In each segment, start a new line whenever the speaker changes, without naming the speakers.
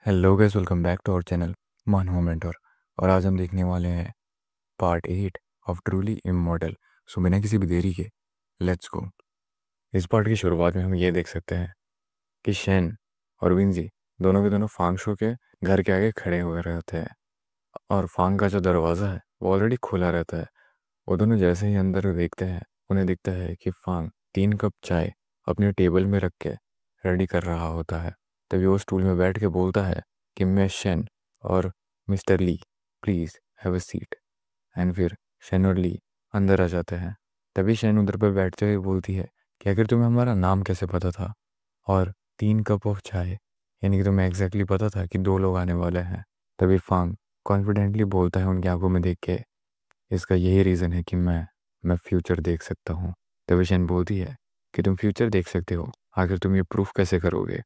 Hello guys, welcome back to our channel Manav mentor. और आज हम देखने वाले हैं part 8 of truly immortal. So बिना किसी भी देरी के लेट्स गो। इस पार्ट की शुरुआत में हम ये देख सकते हैं कि शेन और विंजी दोनों के दोनों फांग शो के घर के आगे खड़े हुए रहते हैं और फांग का जो दरवाज़ा है वो ऑलरेडी खुला रहता है। वो दोनों जैसे ही अंदर देखते हैं उन्हें दिखता है कि फांग 3 कप चाय अपने टेबल में रख के रेडी कर रहा होता है। तभी वो स्टूल में बैठ के बोलता है कि मैं शेन और mister Lee, please have a seat. And फिर शेन और ली अंदर आ जाते हैं। तभी शेन उधर पर बैठते हुए बोलती है कि आखिर तुम्हें हमारा नाम कैसे पता था, और 3 कप ऑफ चाय, यानी कि तुम्हें एग्जैक्टली पता था कि 2 लोग आने वाले हैं। तभी फांग कॉन्फिडेंटली बोलता है उनकी आंखों में देख के, इसका यही रीज़न है कि मैं फ्यूचर देख सकता हूँ। तभी शेन बोलती है कि तुम फ्यूचर देख सकते हो, आखिर तुम ये प्रूफ कैसे करोगे।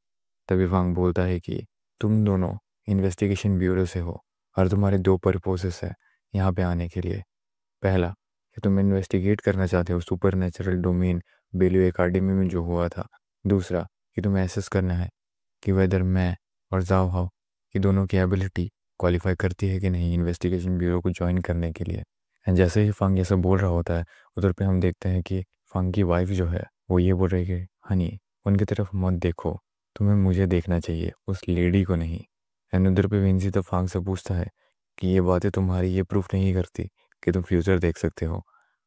तभी फांग बोलता है कि तुम दोनों इन्वेस्टिगेशन ब्यूरो से हो और तुम्हारे 2 पर्पसेस है यहाँ पे आने के लिए। पहला कि तुम इन्वेस्टिगेट करना चाहते हो सुपर नेचुरल डोमेन बेलियो एकेडमी में जो हुआ था। दूसरा कि तुम्हें एसेस करना है कि वेदर मैं और जाओ हाउ की दोनों की एबिलिटी क्वालिफाई करती है कि नहीं इन्वेस्टिगेशन ब्यूरो को ज्वाइन करने के लिए। एंड जैसे ही फंग ये सब बोल रहा होता है उधर पे हम देखते हैं कि फंग की वाइफ जो है वो ये बोल रही है कि हनी, उनकी तरफ मत देखो, तुम्हें मुझे देखना चाहिए, उस लेडी को नहीं। एंड उधर पे विंसी तो फंग से पूछता है कि ये बातें तुम्हारी ये प्रूफ नहीं करती कि तुम फ्यूचर देख सकते हो।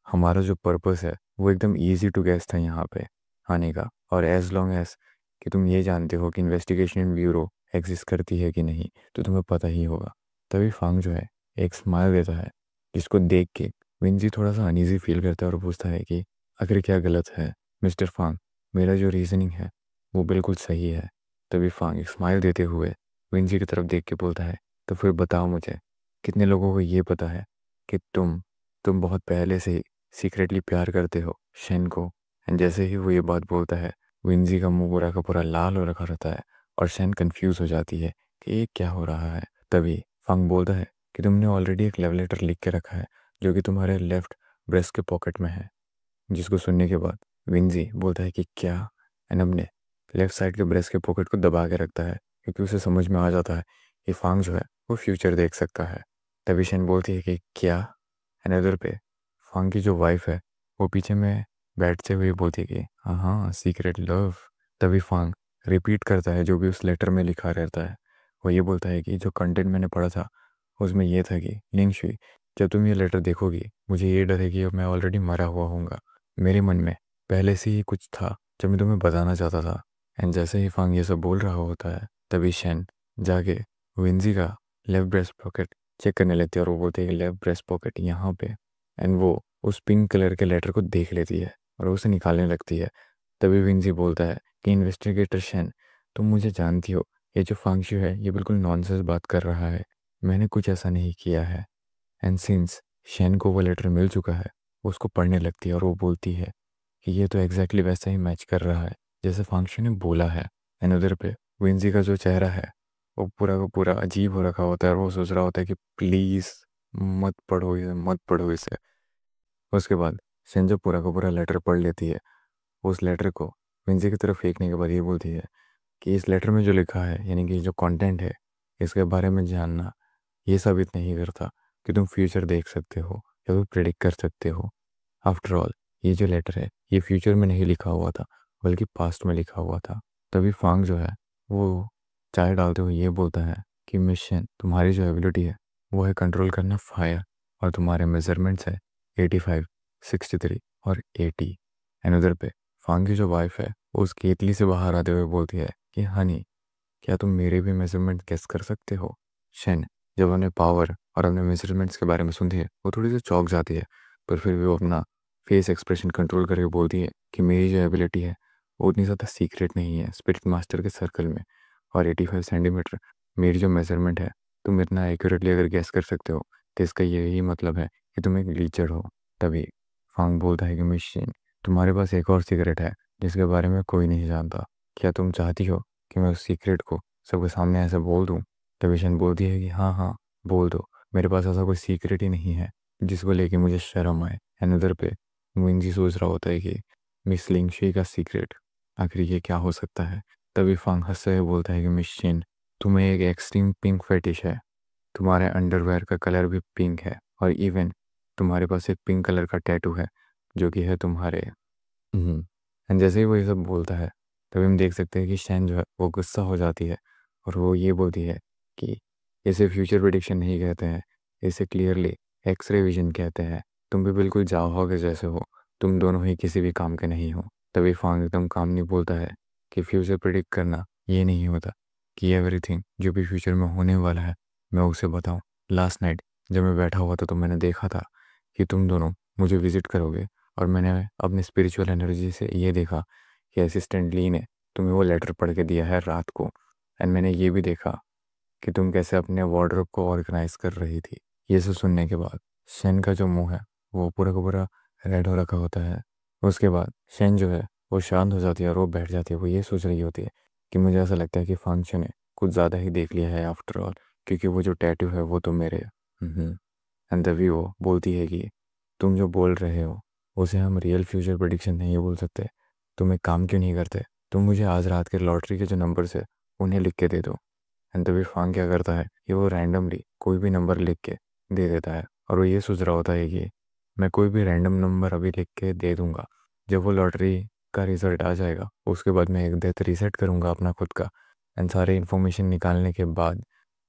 हमारा जो पर्पस है वो एकदम ईजी टू गेस था यहाँ पे आने का, और एज लॉन्ग एज कि तुम ये जानते हो कि इन्वेस्टिगेशन ब्यूरो एग्जिस्ट करती है कि नहीं तो तुम्हें पता ही होगा। तभी फांग जो है एक स्माइल देता है, जिसको देख के विंजी थोड़ा सा अनईजी फील करता है और पूछता है कि आखिर क्या गलत है मिस्टर फांग, मेरा जो रीजनिंग है वो बिल्कुल सही है। तभी फांग एक स्माइल देते हुए विंजी की तरफ देख के बोलता है, तो फिर बताओ मुझे, कितने लोगों को ये पता है कि तुम बहुत पहले से ही सीक्रेटली प्यार करते हो शेन को। एंड जैसे ही वो ये बात बोलता है विंजी का मुंह पूरा का पूरा लाल हो रखा रहता है और शेन कंफ्यूज हो जाती है कि ये क्या हो रहा है। तभी फंग बोलता है कि तुमने ऑलरेडी एक लव लेटर लिख के रखा है जो कि तुम्हारे लेफ्ट ब्रेस्ट के पॉकेट में है। जिसको सुनने के बाद विंजी बोलता है कि क्या, एंड अपने लेफ्ट साइड के ब्रेस्ट के पॉकेट को दबा के रखता है क्योंकि उसे समझ में आ जाता है कि फांग जो है वो फ्यूचर देख सकता है। तभी शेन बोलती है कि क्या, एंड उधर पे फांग की जो वाइफ है वो पीछे में बैठते हुए बोलती है कि हाँ हाँ सीक्रेट लव। तभी फांग रिपीट करता है जो भी उस लेटर में लिखा रहता है। वो ये बोलता है कि जो कंटेंट मैंने पढ़ा था उसमें ये था कि लिंगशुई, जब तुम ये लेटर देखोगी मुझे ये डर है कि मैं ऑलरेडी मरा हुआ हूँगा। मेरे मन में पहले से ही कुछ था जो मैं तुम्हें बताना चाहता था। एंड जैसे ही फांग ये सब बोल रहा होता है तभी शेन जाके विंजी का लेफ्ट ब्रेस्ट पॉकेट चेक करने लेती है और वो बोलती है कि लेफ्ट ब्रेस्ट पॉकेट यहाँ पे। एंड वो उस पिंक कलर के लेटर को देख लेती है और उसे निकालने लगती है। तभी विंजी बोलता है कि इन्वेस्टिगेटर शेन, तुम मुझे जानती हो, ये जो फांगशु है ये बिल्कुल नॉनसेंस बात कर रहा है, मैंने कुछ ऐसा नहीं किया है। एंड सिंस शेन को वो लेटर मिल चुका है वो उसको पढ़ने लगती है और वो बोलती है कि ये तो एग्जैक्टली वैसा ही मैच कर रहा है जैसे फांगशु ने बोला है। एंड उधर पे विंजी का जो चेहरा है वो पूरा का पूरा अजीब हो रखा होता है और वो सोच रहा होता है कि प्लीज़ मत पढ़ो इसे, मत पढ़ो इसे। उसके बाद शेन जो पूरा का पूरा लेटर पढ़ लेती है, उस लेटर को विंजी की तरफ फेंकने के बाद ये बोलती है कि इस लेटर में जो लिखा है यानी कि जो कंटेंट है इसके बारे में जानना ये साबित नहीं करता कि तुम फ्यूचर देख सकते हो या फिर प्रेडिक्ट कर सकते हो। आफ्टर ऑल ये जो लेटर है ये फ्यूचर में नहीं लिखा हुआ था बल्कि पास्ट में लिखा हुआ था। तभी फांग जो है वो चाय डालते हुए ये बोलता है कि मिशन, तुम्हारी जो एबिलिटी है वो है कंट्रोल करना फायर, और तुम्हारे मेजरमेंट्स है 85, 63 और 80। एंड उधर पे फांग की जो वाइफ है वो उस केतली से बाहर आते हुए बोलती है कि हनी, क्या तुम मेरे भी मेजरमेंट गेस कर सकते हो। शेन जब उन्हें पावर और अपने मेजरमेंट्स के बारे में सुनती है वो थोड़ी सी चौंक जाती है, पर फिर भी वो अपना फेस एक्सप्रेशन कंट्रोल करके बोलती है कि मेरी जो एबिलिटी है वो उतनी ज़्यादा सीक्रेट नहीं है स्पिरिट मास्टर के सर्कल में, और 85 सेंटीमीटर मेरी जो मेजरमेंट है तुम इतना एक्यूरेटली अगर गेस कर सकते हो तो इसका यही मतलब है कि तुम एक लीचर हो। तभी फांग बोलता है कि मिशन, तुम्हारे पास एक और सीक्रेट है जिसके बारे में कोई नहीं जानता, क्या तुम चाहती हो कि मैं उस सीक्रेट को सबके सामने ऐसे बोल दूं। तभी शन बोलती है कि हाँ हाँ बोल दो, मेरे पास ऐसा कोई सीक्रेट ही नहीं है जिसको लेके मुझे शर्म आए। एंड उधर पे विंजी सोच रहा होता है कि मिस लिंगशी का सीक्रेट आखिर ये क्या हो सकता है। तभी फांग हंसते हुए बोलता है कि मिस शिन, तुम्हें एक एक्सट्रीम पिंक फेटिश है, तुम्हारे अंडरवेयर का कलर भी पिंक है, और इवन तुम्हारे पास एक पिंक कलर का टैटू है जो कि है तुम्हारे। एंड जैसे ही वो ये सब बोलता है, तभी हम देख सकते हैं कि शैन जो है वो गुस्सा हो जाती है, और वो ये बोलती है कि इसे फ्यूचर प्रिडिक्शन नहीं कहते हैं, इसे क्लियरली एक्सरे विजन कहते हैं। तुम भी बिल्कुल जाओ के जैसे हो, तुम दोनों ही किसी भी काम के नहीं हो। तभी फांग एकदम कामली बोलता है कि फ्यूचर प्रिडिक्ट करना ये नहीं होता कि एवरीथिंग जो भी फ्यूचर में होने वाला है मैं उसे बताऊं। लास्ट नाइट जब मैं बैठा हुआ था तो मैंने देखा था कि तुम दोनों मुझे विजिट करोगे, और मैंने अपनी स्पिरिचुअल एनर्जी से ये देखा कि असिस्टेंट ली ने तुम्हें वो लेटर पढ़ के दिया है रात को। एंड मैंने ये भी देखा कि तुम कैसे अपने वार्डरोब को ऑर्गेनाइज कर रही थी। ये सब सुनने के बाद शेन का जो मुंह है वो पूरा का पूरा रेड हो रखा होता है। उसके बाद शेन जो है वो शांत हो जाती है और वो बैठ जाती है। वो ये सोच रही होती है कि मुझे ऐसा लगता है कि फंक्शन ने कुछ ज़्यादा ही देख लिया है आफ्टर ऑल, क्योंकि वो जो टैटू है वो तो मेरे। एंड तभी वो बोलती है कि तुम जो बोल रहे हो उसे हम रियल फ्यूचर प्रेडिक्शन नहीं बोल सकते। तुम एक काम क्यों नहीं करते, तुम मुझे आज रात के लॉटरी के जो नंबर्स है उन्हें लिख के दे दो। एंड तभी फांग क्या करता है कि वो रैंडमली कोई भी नंबर लिख के दे देता है, और वो ये सोच रहा होता है कि मैं कोई भी रैंडम नंबर अभी लिख के दे दूंगा, जब वो लॉटरी का रिजल्ट आ जाएगा उसके बाद मैं एक डेथ रीसेट करूंगा अपना खुद का, एंड सारे इन्फॉर्मेशन निकालने के बाद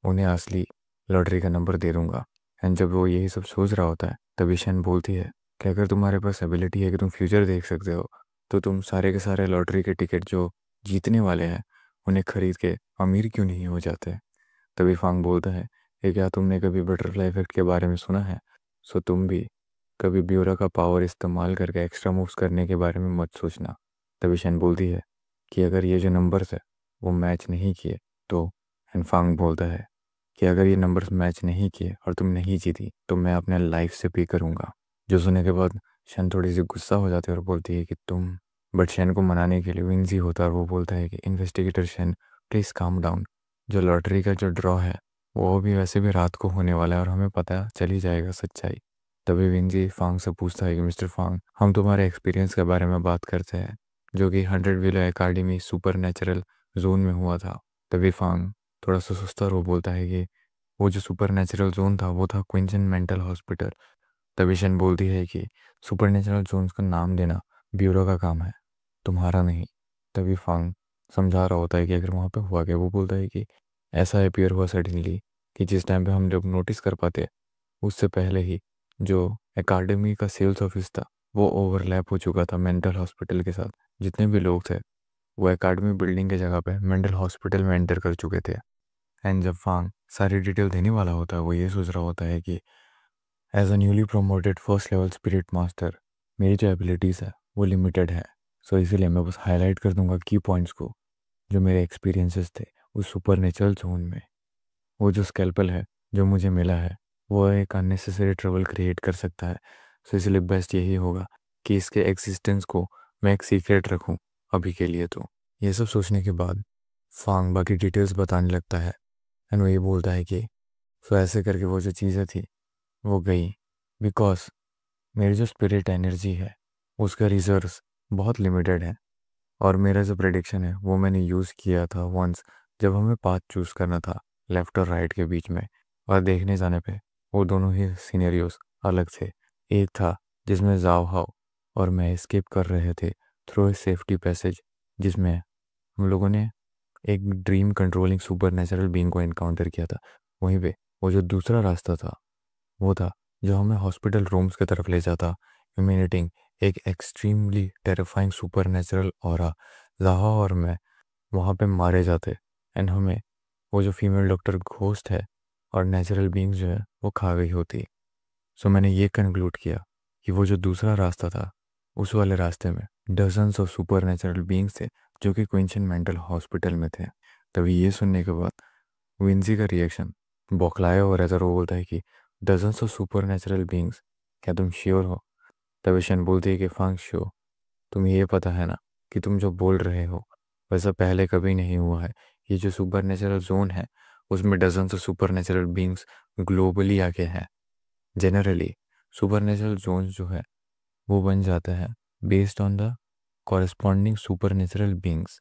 उन्हें असली लॉटरी का नंबर दे दूंगा। एंड जब वो यही सब सोच रहा होता है तभी शन बोलती है कि अगर तुम्हारे पास एबिलिटी है कि तुम फ्यूचर देख सकते हो, तो तुम सारे के सारे लॉटरी के टिकट जो जीतने वाले हैं उन्हें खरीद के अमीर क्यों नहीं हो जाते। तभी फांग बोलता है कि क्या तुमने कभी बटरफ्लाई इफेक्ट के बारे में सुना है, सो तुम भी कभी ब्यूरो का पावर इस्तेमाल करके एक्स्ट्रा मूव्स करने के बारे में मत सोचना। तभी शन बोलती है कि अगर ये जो नंबर्स है वो मैच नहीं किए तो, एंड फांग बोलता है कि अगर ये नंबर्स मैच नहीं किए और तुम नहीं जीती तो मैं अपने लाइफ से पे करूँगा। जो सुनने के बाद शन थोड़ी सी गुस्सा हो जाती है और बोलती है कि तुम, बट शन को मनाने के लिए विंजी होता है और वो बोलता है कि इन्वेस्टिगेटर शन प्लीज़ काम डाउन, जो लॉटरी का जो ड्रॉ है वो भी वैसे भी रात को होने वाला है और हमें पता चल ही जाएगा सच्चाई। तभी विंजी फांग से पूछता है कि मिस्टर फांग, हम तुम्हारे एक्सपीरियंस के बारे में बात करते हैं जो कि 100 willow academy super natural zone में हुआ था। तभी फांग थोड़ा सा सुस्ता और वो बोलता है कि वो जो सुपर नेचुरल जोन था वो था क्विंचन मेंटल हॉस्पिटल। तभी शन बोलती है कि सुपर नेचुरल जोन्स का नाम देना ब्यूरो का काम है, तुम्हारा नहीं। तभी फांग समझा रहा होता है कि अगर वहाँ पे हुआ क्या। वो बोलता है कि ऐसा अपियर हुआ सडनली कि जिस टाइम पे हम लोग नोटिस कर पाते उससे पहले ही जो एकेडमी का सेल्स ऑफिस था वो ओवरलैप हो चुका था मेंटल हॉस्पिटल के साथ। जितने भी लोग थे वो एकेडमी बिल्डिंग के जगह पे मेंटल हॉस्पिटल में एंटर कर चुके थे। एंड जब फांग सारी डिटेल देने वाला होता है वो ये सोच रहा होता है कि as a newly promoted first level spirit master मेरी जो एबिलिटीज़ है वो लिमिटेड है। सो इसीलिए मैं बस हाईलाइट कर दूंगा की पॉइंट्स को जो मेरे एक्सपीरियंसेस थे उस सुपर नेचुरल जोन में। वो जो स्कैल्पल है जो मुझे मिला है वो एक अननेसेसरी ट्रबल क्रिएट कर सकता है। सो इसलिए बेस्ट यही होगा कि इसके एग्जिस्टेंस को मैं एक सीक्रेट रखूं अभी के लिए। तो ये सब सोचने के बाद फांग बाकी डिटेल्स बताने लगता है, एंड वो ये बोलता है कि सो ऐसे करके वो जो चीज़ें थी वो गई बिकॉज मेरी जो स्पिरिट एनर्जी है उसका रिजर्व्स बहुत लिमिटेड है, और मेरा जो प्रेडिक्शन है वो मैंने यूज़ किया था वंस जब हमें पाथ चूज़ करना था लेफ़्ट और राइट के बीच में। और देखने जाने पे वो दोनों ही सिनेरियोस अलग थे। एक था जिसमें जाओ हाओ और मैं एस्केप कर रहे थे थ्रू ए सेफ्टी पैसेज, जिसमें हम लोगों ने एक dream controlling super natural being को इनकाउंटर किया था। वहीं पे वो जो दूसरा रास्ता था वो था जो हमें हॉस्पिटल रूम्स की तरफ ले जाता, इमिनेटिंग एक extremely terrifying super natural aura. जाहा और मैं वहाँ पे मारे जाते, एंड हमें वो जो फीमेल डॉक्टर घोस्ट है और नेचुरल बीइंग्स जो है वो खा गई होती। सो मैंने ये कंक्लूड किया कि वो जो दूसरा रास्ता था उस वाले रास्ते में dozens of super natural beings थे जो कि क्विंचन मेंटल हॉस्पिटल में थे। तभी ये सुनने के बाद विंसी का रिएक्शन बौखलाया हो रहता है और वो बोलता है कि dozens of super natural beings, क्या तुम श्योर हो। तभी शन बोलती है कि फांग श्योर, तुम्हें ये पता है ना कि तुम जो बोल रहे हो वैसा पहले कभी नहीं हुआ है। ये जो सुपर नेचुरल जोन है उसमें dozens of super natural beings globally आके हैं। जनरली सुपर नेचुरल जोन जो है वो बन जाता है based on the corresponding super natural beings.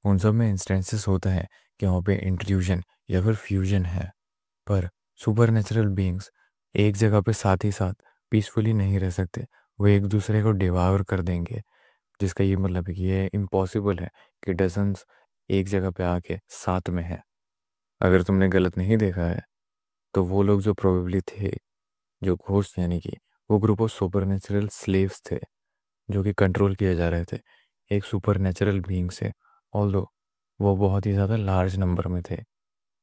उन सब में इंस्टेंसेस होता है कि वहाँ पे इंट्रूजन या फिर फ्यूजन है। पर सुपर नेचुरल बींग्स एक जगह पे साथ ही साथ पीसफुली नहीं रह सकते, वो एक दूसरे को डिवावर कर देंगे। जिसका ये मतलब है कि ये इम्पॉसिबल है कि डजन्स एक जगह पे आके साथ में है। अगर तुमने गलत नहीं देखा है तो वो लोग जो प्रोबेबली थे, जो घोस्ट यानी कि वो group of super natural slaves थे जो कि कंट्रोल किए जा रहे थे एक सुपर नेचुरल बींग से। ऑल्दो वो बहुत ही ज़्यादा लार्ज नंबर में थे,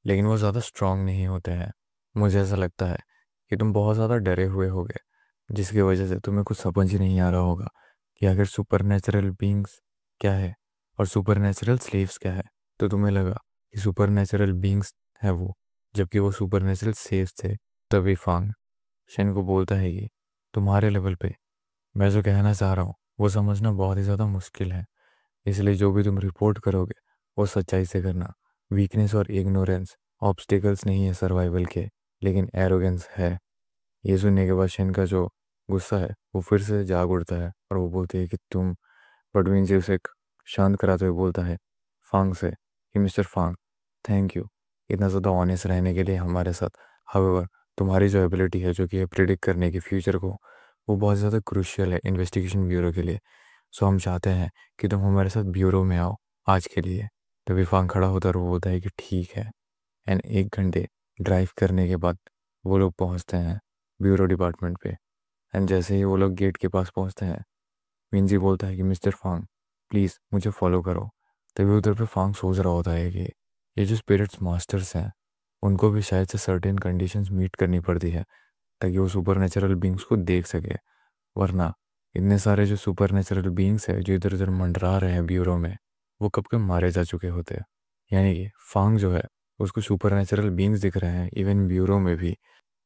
लेकिन वो ज़्यादा स्ट्रांग नहीं होते हैं। मुझे ऐसा लगता है कि तुम बहुत ज़्यादा डरे हुए होगे, जिसकी वजह से तुम्हें कुछ समझ ही नहीं आ रहा होगा कि आखिर सुपर नेचुरल बींग्स क्या है और सुपर नेचुरल स्लेव्स क्या है। तो तुम्हें लगा कि सुपर नेचुरल बींग्स है वो, जबकि वो सुपर नेचुरल स्लेव्स थे। तभी फांग शेन को बोलता है कि तुम्हारे लेवल पे मैं जो कहना चाह रहा हूँ वो समझना बहुत ही ज़्यादा मुश्किल है, इसलिए जो भी तुम रिपोर्ट करोगे वो सच्चाई से करना। वीकनेस और इग्नोरेंस ऑब्स्टिकल्स नहीं है सर्वाइवल के, लेकिन एरोगेंस है। ये सुनने के बाद शेन का जो गुस्सा है वो फिर से जाग उठता है और वो बोलती है कि तुम। बडविन जी उसे शांत कराते हुए बोलता है फांग से कि मिस्टर फांग, थैंक यू इतना ज़्यादा ऑनेस्ट रहने के लिए हमारे साथ। हाउएवर तुम्हारी जो एबिलिटी है जो कि प्रिडिक्ट करने की फ्यूचर को, वो बहुत ज़्यादा क्रूशियल है इन्वेस्टिगेशन ब्यूरो के लिए। सो हम चाहते हैं कि तुम हमारे साथ ब्यूरो में आओ आज के लिए। तभी फांग खड़ा होता है और वो बोलता है कि ठीक है। एंड 1 घंटे ड्राइव करने के बाद वो लोग पहुंचते हैं ब्यूरो डिपार्टमेंट पे। एंड जैसे ही वो लोग गेट के पास पहुंचते हैं, विंजी बोलता है कि मिस्टर फांग प्लीज़ मुझे फॉलो करो। तभी उधर पे फांग सोच रहा होता है कि ये जो स्पिरिट्स मास्टर्स हैं उनको भी शायद से सर्टेन कंडीशंस मीट करनी पड़ती है ताकि वो सुपर नेचुरल बींग्स को देख सके। वरना इतने सारे जो सुपर नेचुरल बींग्स है जो इधर उधर मंडरा रहे हैं ब्यूरो में, वो कब के मारे जा चुके होते हैं। यानी कि फांग जो है उसको सुपर नेचुरल बींग्स दिख रहे हैं इवन ब्यूरो में भी,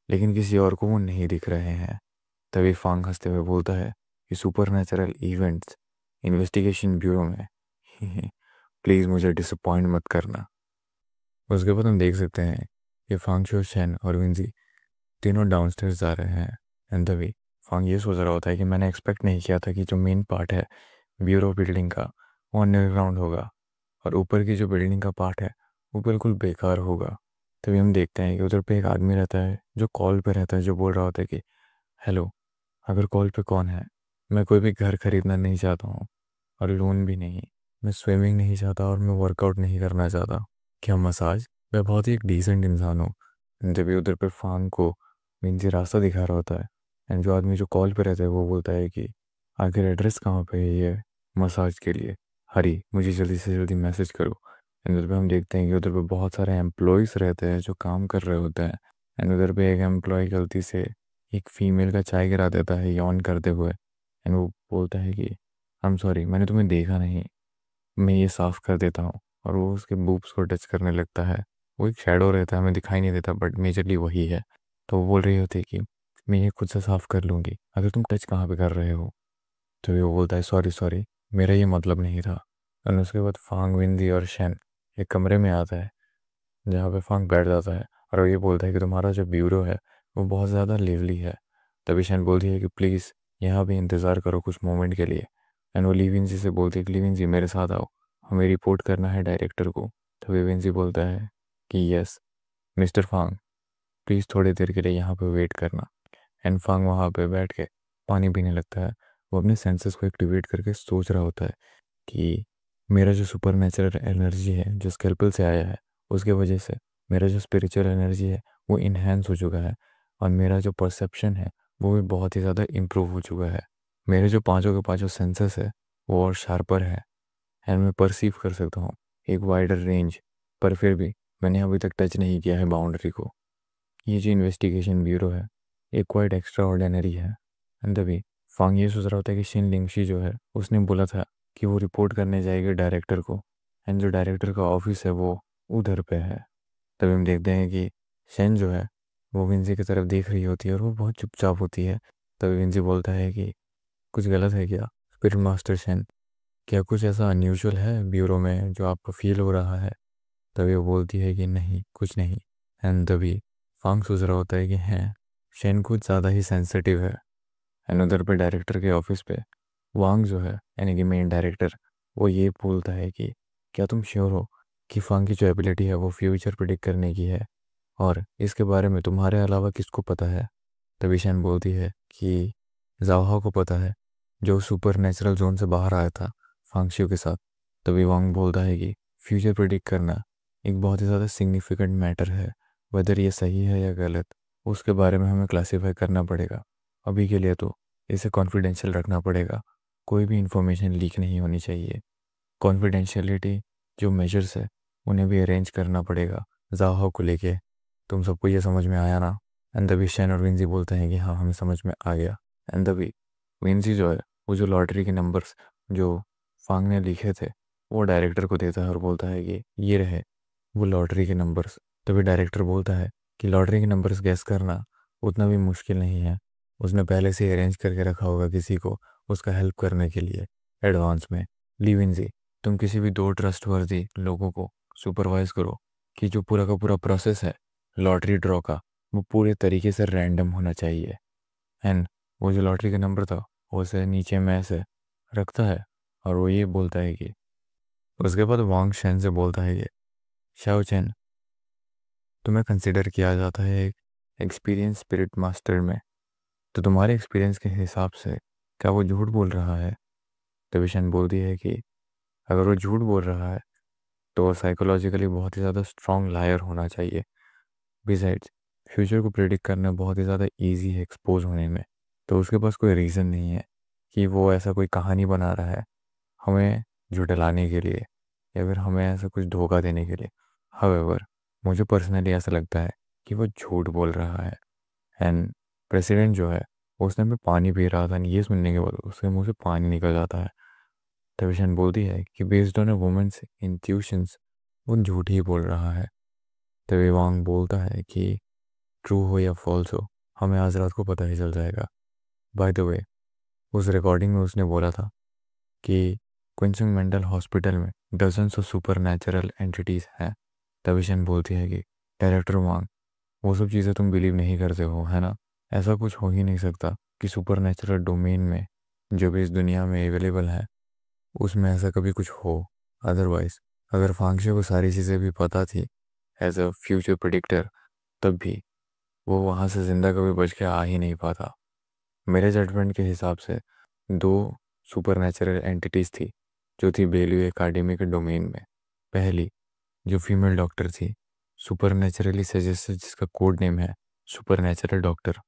लेकिन किसी और को वो नहीं दिख रहे हैं। तभी फांग हंसते हुए बोलता है कि super natural events investigation bureau में प्लीज़ मुझे डिसअपॉइंट मत करना। उसके बाद हम देख सकते हैं कि फांग शो शेन और विंजी तीनों डाउनस्टेयर्स जा रहे हैं। एंड तभी फांग ये सोच रहा होता है कि मैंने एक्सपेक्ट नहीं किया था कि जो मेन पार्ट है ब्यूरो बिल्डिंग का वो अंडरग्राउंड होगा और ऊपर की जो बिल्डिंग का पार्ट है वो बिल्कुल बेकार होगा। तभी हम देखते हैं कि उधर पे एक आदमी रहता है जो कॉल पे रहता है, जो बोल रहा होता है कि हेलो, अगर कॉल पे कौन है, मैं कोई भी घर खरीदना नहीं चाहता हूँ और लोन भी नहीं, मैं स्विमिंग नहीं चाहता और मैं वर्कआउट नहीं करना चाहता, क्या मसाज, मैं बहुत ही एक डिसेंट इंसान हूँ। जब भी उधर पे फांग को मीन्स रास्ता दिखा रहा होता है एंड जो आदमी जो कॉल पे रहता है वो बोलता है कि आखिर एड्रेस कहाँ पे है ये मसाज के लिए, हरी मुझे जल्दी से जल्दी मैसेज करो। एंड उधर पे हम देखते हैं कि उधर पे बहुत सारे एम्प्लॉयज़ रहते हैं जो काम कर रहे होते हैं। एंड उधर पे एक एम्प्लॉय गलती से एक फीमेल का चाय गिरा देता है यॉन करते हुए। एंड वो बोलता है कि आई एम सॉरी, मैंने तुम्हें देखा नहीं, मैं ये साफ़ कर देता हूँ। और वो उसके बूब्स को टच करने लगता है। वो एक शैडो रहता है, हमें दिखाई नहीं देता बट मेजरली वही है। तो वो बोल रही होती है कि मैं ये खुद से साफ़ कर लूँगी, अगर तुम टच कहाँ पे कर रहे हो। तो वो बोलता है सॉरी सॉरी, मेरा ये मतलब नहीं था। और उसके बाद फांग, विंदी और शेन एक कमरे में आता है जहाँ पे फांग बैठ जाता है और वो ये बोलता है कि तुम्हारा जो ब्यूरो है वो बहुत ज़्यादा लिवली है। तभी शेन बोलती है कि प्लीज़ यहाँ भी इंतज़ार करो कुछ मोमेंट के लिए। एंड वो लिविन जी से बोलती है कि लिविन जी मेरे साथ आओ, हमें रिपोर्ट करना है डायरेक्टर को। तभी विंजी बोलता है कि यस मिस्टर फांग, प्लीज़ थोड़ी देर के लिए यहाँ पे वेट करना। एंड फांग वहाँ पे बैठ के पानी पीने लगता है। वो अपने सेंसेस को एक्टिवेट करके सोच रहा होता है कि मेरा जो सुपर नेचुरल एनर्जी है जो स्केल्पल से आया है उसके वजह से मेरा जो स्पिरिचुअल एनर्जी है वो इन्हेंस हो चुका है और मेरा जो परसेप्शन है वो भी बहुत ही ज़्यादा इम्प्रूव हो चुका है। मेरे जो पांचों के पांचों सेंसेस है वो और शार्पर है एंड मैं परसीव कर सकता हूँ एक वाइडर रेंज। पर फिर भी मैंने अभी तक टच नहीं किया है बाउंड्री को। ये जो इन्वेस्टिगेशन ब्यूरो है ये क्वाइट एक्स्ट्रा ऑर्डिनरी है। एंड तभी फांग ये सोच रहा होता है कि शिन लिंगशी जो है उसने बोला था कि वो रिपोर्ट करने जाएगी डायरेक्टर को एंड जो डायरेक्टर का ऑफिस है वो उधर पे है। तभी हम देखते हैं कि शेन जो है वो विंजी की तरफ देख रही होती है और वो बहुत चुपचाप होती है। तभी विंजी बोलता है कि कुछ गलत है क्या स्पिरिट मास्टर शेन, क्या कुछ ऐसा अनयूजुअल है ब्यूरो में जो आपको फील हो रहा है। तभी वो बोलती है कि नहीं कुछ नहीं। एंड तभी फांग सोच रहा होता है कि हैं शेन कुछ ज़्यादा ही सेंसिटिव है। एंड उधर पे डायरेक्टर के ऑफिस पे वांग जो है यानी कि मेन डायरेक्टर वो ये बोलता है कि क्या तुम श्योर हो कि फांग की जो एबिलिटी है वो फ्यूचर प्रिडिक्ट करने की है, और इसके बारे में तुम्हारे अलावा किसको पता है? तभी शैन बोलती है कि जाओहाओ को पता है, जो सुपर नेचुरल जोन से बाहर आया था फांगशियो के साथ। तभी वांग बोलता है कि फ्यूचर प्रिडिक्ट करना एक बहुत ही ज़्यादा सिग्निफिकेंट मैटर है, वेदर ये सही है या गलत उसके बारे में हमें क्लासीफाई करना पड़ेगा। अभी के लिए तो इसे कॉन्फिडेंशियल रखना पड़ेगा, कोई भी इंफॉर्मेशन लीक नहीं होनी चाहिए। कॉन्फिडेंशियलिटी जो मेजर्स है उन्हें भी अरेंज करना पड़ेगा जाओहाओ को लेके। तुम सबको ये समझ में आया ना? एंड तभी शैन और विंजी बोलते हैं कि हाँ हमें समझ में आ गया। एंड तभी विंजी जो है वो जो लॉटरी के नंबर्स जो फांग ने लिखे थे वो डायरेक्टर को देता है और बोलता है कि ये रहे वो लॉटरी के नंबर्स। तभी डायरेक्टर बोलता है कि लॉटरी के नंबर्स गैस करना उतना भी मुश्किल नहीं है, उसने पहले से ही अरेंज करके रखा होगा किसी को उसका हेल्प करने के लिए एडवांस में। ली विंजी, तुम किसी भी दो ट्रस्टवर्दी लोगों को सुपरवाइज करो कि जो पूरा का पूरा प्रोसेस है लॉटरी ड्रॉ का वो पूरे तरीके से रैंडम होना चाहिए। एंड वो जो लॉटरी का नंबर था वो उसे नीचे में ऐसे रखता है और वो ये बोलता है कि उसके बाद वांग शेन से बोलता है कि शाओ चैन, तुम्हें कंसिडर किया जाता है एक एक्सपीरियंस स्पिरिट मास्टर में, तो तुम्हारे एक्सपीरियंस के हिसाब से क्या वो झूठ बोल रहा है? तभी शेन बोलती है कि अगर वो झूठ बोल रहा है तो साइकोलॉजिकली बहुत ही ज़्यादा स्ट्रॉन्ग लायर होना चाहिए। बिसाइड्स फ्यूचर को प्रिडिक्ट करना बहुत ही ज़्यादा इजी है एक्सपोज होने में, तो उसके पास कोई रीज़न नहीं है कि वो ऐसा कोई कहानी बना रहा है हमें झुठलाने के लिए या फिर हमें ऐसा कुछ धोखा देने के लिए। हावेवर मुझे पर्सनली ऐसा लगता है कि वो झूठ बोल रहा है। एंड प्रेसिडेंट जो है उसने में पानी पी रहा था, ये सुनने के बाद उसके मुंह से पानी निकल जाता है। तविशन बोलती है कि based on a women's intuitions वो झूठ ही बोल रहा है। तभी वांग बोलता है कि ट्रू हो या फॉल्स हो हमें आज रात को पता ही चल जाएगा। बाय द वे उस रिकॉर्डिंग में उसने बोला था कि क्विंसन मेंटल हॉस्पिटल में dozens of super natural entities हैं। तविशन बोलती है कि डायरेक्टर वांग, वो सब चीज़ें तुम बिलीव नहीं करते हो है ना? ऐसा कुछ हो ही नहीं सकता कि सुपर नेचुरल डोमेन में जो भी इस दुनिया में अवेलेबल है उसमें ऐसा कभी कुछ हो। अदरवाइज अगर फांक्शे को सारी चीज़ें भी पता थी एज अ फ्यूचर प्रिडिक्टर, तब भी वो वहाँ से ज़िंदा कभी बच के आ ही नहीं पाता। मेरे जजमेंट के हिसाब से दो सुपर नेचुरल एंटिटीज़ थी जो थी बेल्यू एकेडमी के डोमेन में। पहली जो फीमेल डॉक्टर थी, सुपर नेचुरली सजेस्टेड, जिसका कोड नेम है सुपर नेचुरल डॉक्टर,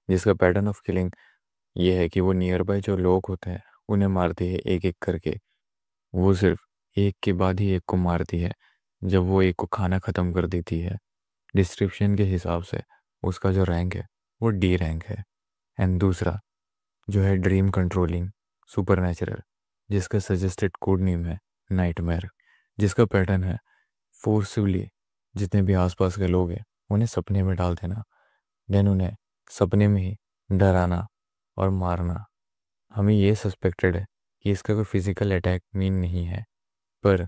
जिसका पैटर्न ऑफ किलिंग ये है कि वो नियर बाय जो लोग होते हैं उन्हें मारती है एक एक करके। वो सिर्फ एक के बाद ही एक को मारती है जब वो एक को खाना ख़त्म कर देती है। डिस्क्रिप्शन के हिसाब से उसका जो रैंक है वो डी रैंक है। एंड दूसरा जो है ड्रीम कंट्रोलिंग सुपर नेचुरल, जिसका सजेस्टेड कोड नेम है नाइटमेयर, जिसका पैटर्न है फोर्सिवली जितने भी आसपास के लोग हैं उन्हें सपने में डाल देना, देन उन्हें सपने में ही डराना और मारना। हमें ये सस्पेक्टेड है कि इसका कोई फिजिकल अटैक मीन नहीं है, पर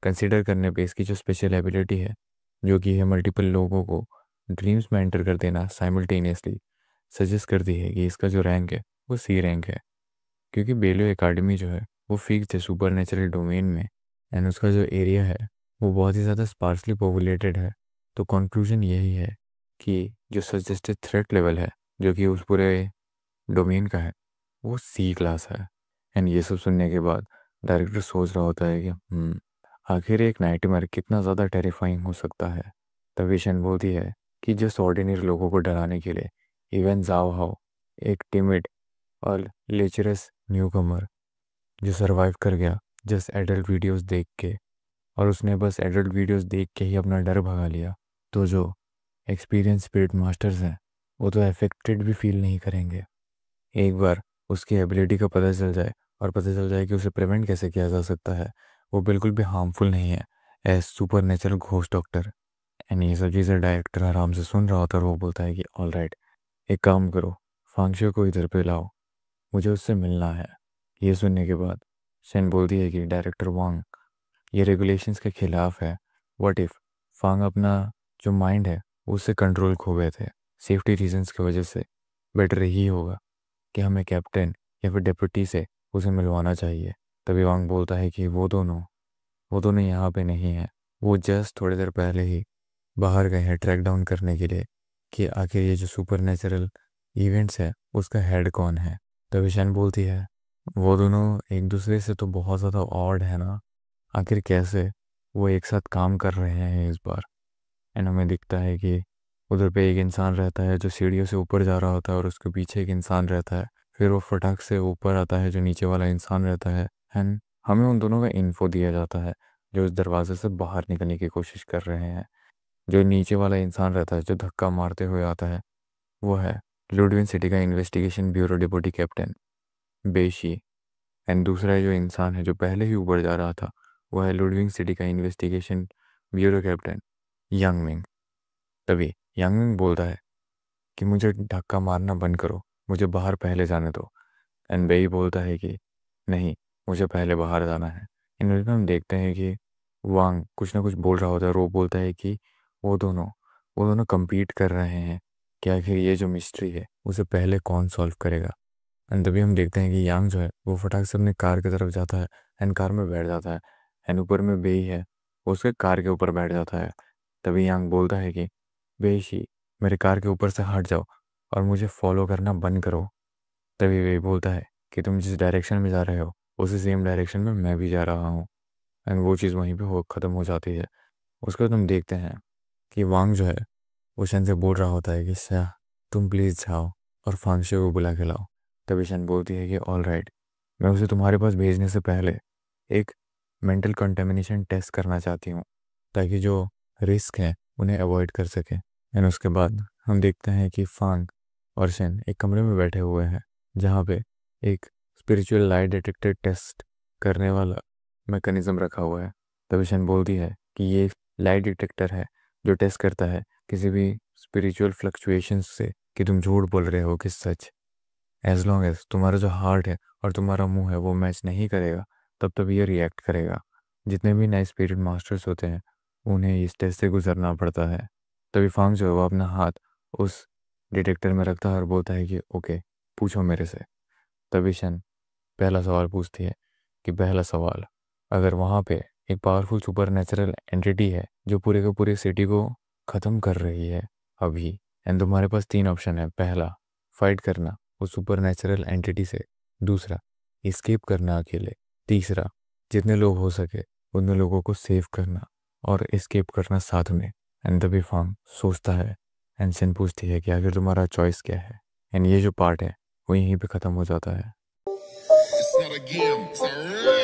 कंसिडर करने पे इसकी जो स्पेशल एबिलिटी है जो कि है मल्टीपल लोगों को ड्रीम्स में एंटर कर देना साइमल्टेनियसली, सजेस्ट करती है कि इसका जो रैंक है वो सी रैंक है। क्योंकि बेलो एकेडमी जो है वो फिक्स है सुपर नेचुरल डोमेन में, एंड उसका जो एरिया है वो बहुत ही ज़्यादा स्पार्सली पॉपुलेटेड है। तो कंक्लूजन यही है कि जो सजेस्टेड थ्रेट लेवल है जो कि उस पूरे डोमेन का है वो सी क्लास है। एंड ये सब सुनने के बाद डायरेक्टर सोच रहा होता है कि आखिर एक नाइटमेयर कितना ज़्यादा टेरिफाइंग हो सकता है। तभी शन बोलती है कि जस्ट ऑर्डिनरी लोगों को डराने के लिए इवन जाओ हाओ, एक टिमिड और लेचरस न्यूकमर जो सरवाइव कर गया जस्ट एडल्ट वीडियोस देख के, और उसने बस एडल्ट वीडियोस देख के ही अपना डर भगा लिया, तो जो एक्सपीरियंस स्पिरिट मास्टर्स हैं वो तो अफेक्टेड भी फील नहीं करेंगे। एक बार उसकी एबिलिटी का पता चल जाए और पता चल जाए कि उसे प्रिवेंट कैसे किया जा सकता है, वो बिल्कुल भी हार्मफुल नहीं है as supernatural ghost doctor. And ये सब चीज़ें डायरेक्टर आराम से सुन रहा होता है और वो बोलता है कि ऑल राइट, एक काम करो, फांक्शो को इधर पे लाओ, मुझे उससे मिलना है। ये सुनने के बाद शेन बोलती है कि डायरेक्टर वांग, ये रेगुलेशंस के खिलाफ है। व्हाट इफ़ फांग अपना जो माइंड है उससे कंट्रोल खो गए थे सेफ्टी रीजंस की वजह से, बेटर यही होगा कि हमें कैप्टन या फिर डिप्टी से उसे मिलवाना चाहिए। तभी वांग बोलता है कि वो दोनों वो दोनों यहाँ पे नहीं है। वो जस्ट थोड़ी देर पहले ही बाहर गए हैं ट्रैक डाउन करने के लिए कि आखिर ये जो सुपर नेचुरल इवेंट्स है उसका हेड कौन है। तो विशन बोलती है वो दोनों एक दूसरे से तो बहुत ज़्यादा ऑड है ना, आखिर कैसे वो एक साथ काम कर रहे हैं इस बार। एंड हमें दिखता है कि उधर पे एक इंसान रहता है जो सीढ़ियों से ऊपर जा रहा होता है और उसके पीछे एक इंसान रहता है। फिर वो फटाक से ऊपर आता है जो नीचे वाला इंसान रहता है। एंड हमें उन दोनों का इन्फो दिया जाता है जो उस दरवाजे से बाहर निकलने की कोशिश कर रहे हैं। जो नीचे वाला इंसान रहता है जो धक्का मारते हुए आता है वो है लुडविन सिटी का इन्वेस्टिगेशन ब्यूरो डिप्टी कैप्टन बेशी। एंड दूसरा जो इंसान है जो पहले ही ऊपर जा रहा था वो है लुडविंग सिटी का इन्वेस्टिगेशन ब्यूरो कैप्टन यांगमिंग। तभी यांगमिंग बोलता है कि मुझे धक्का मारना बंद करो, मुझे बाहर पहले जाने दो। एंड बेई बोलता है कि नहीं, मुझे पहले बाहर जाना है। इन में हम देखते हैं कि वांग कुछ ना कुछ बोल रहा होता है और वो बोलता है कि वो दोनों वो दोनों compete कर रहे हैं कि आखिर ये जो मिस्ट्री है उसे पहले कौन सॉल्व करेगा। एंड तभी हम देखते हैं कि यांग जो है वो फटाक से अपने कार की तरफ जाता है एंड कार में बैठ जाता है। एंड ऊपर में बेई है, वो उसके कार के ऊपर बैठ जाता है। तभी यांग बोलता है कि बेशी, मेरे कार के ऊपर से हट जाओ और मुझे फॉलो करना बंद करो। तभी वे बोलता है कि तुम जिस डायरेक्शन में जा रहे हो उसी सेम डायरेक्शन में मैं भी जा रहा हूँ। एंड वो चीज़ वहीं पे हो ख़त्म हो जाती है। उसके बाद हम देखते हैं कि वांग जो है वो शन से बोल रहा होता है कि शाह, तुम प्लीज़ जाओ और फांगशे को बुला के लाओ। तभी शन बोलती है कि ऑल राइट, मैं उसे तुम्हारे पास भेजने से पहले एक मेंटल कंटेमिनेशन टेस्ट करना चाहती हूँ ताकि जो रिस्क है उन्हें अवॉइड कर सके। एंड उसके बाद हम देखते हैं कि फांग और शन एक कमरे में बैठे हुए हैं जहाँ पे एक स्पिरिचुअल लाइट डिटेक्टर टेस्ट करने वाला मैकेनिज्म रखा हुआ है। तभी शन बोलती है कि ये लाइट डिटेक्टर है जो टेस्ट करता है किसी भी स्पिरिचुअल फ्लक्चुएशंस से कि तुम झूठ बोल रहे हो कि सच। एज लॉन्ग एज तुम्हारा जो हार्ट है और तुम्हारा मुंह है वो मैच नहीं करेगा तब तब ये रिएक्ट करेगा। जितने भी नए स्पिरिट मास्टर्स होते हैं उन्हें इस टेस्ट से गुजरना पड़ता है। तभी फांग जो है वो अपना हाथ उस डिटेक्टर में रखता है और बोलता है कि ओके, पूछो मेरे से। तभी शन पहला सवाल पूछती है कि पहला सवाल, अगर वहाँ पे एक पावरफुल सुपर नेचुरल एंटिटी है जो पूरे के पूरे सिटी को ख़त्म कर रही है अभी, एंड तुम्हारे पास तीन ऑप्शन है। पहला, फाइट करना उस सुपर नेचुरल एंटिटी से। दूसरा, इस्केप करना अकेले। तीसरा, जितने लोग हो सके उतने लोगों को सेव करना और इस्केप करना साथ में। एंड तभी फांग सोचता है एंड शन पूछती है कि आखिर तुम्हारा चॉइस क्या है। एंड ये जो पार्ट है वो यहीं पे ख़त्म हो जाता है।
It's not a game, it's a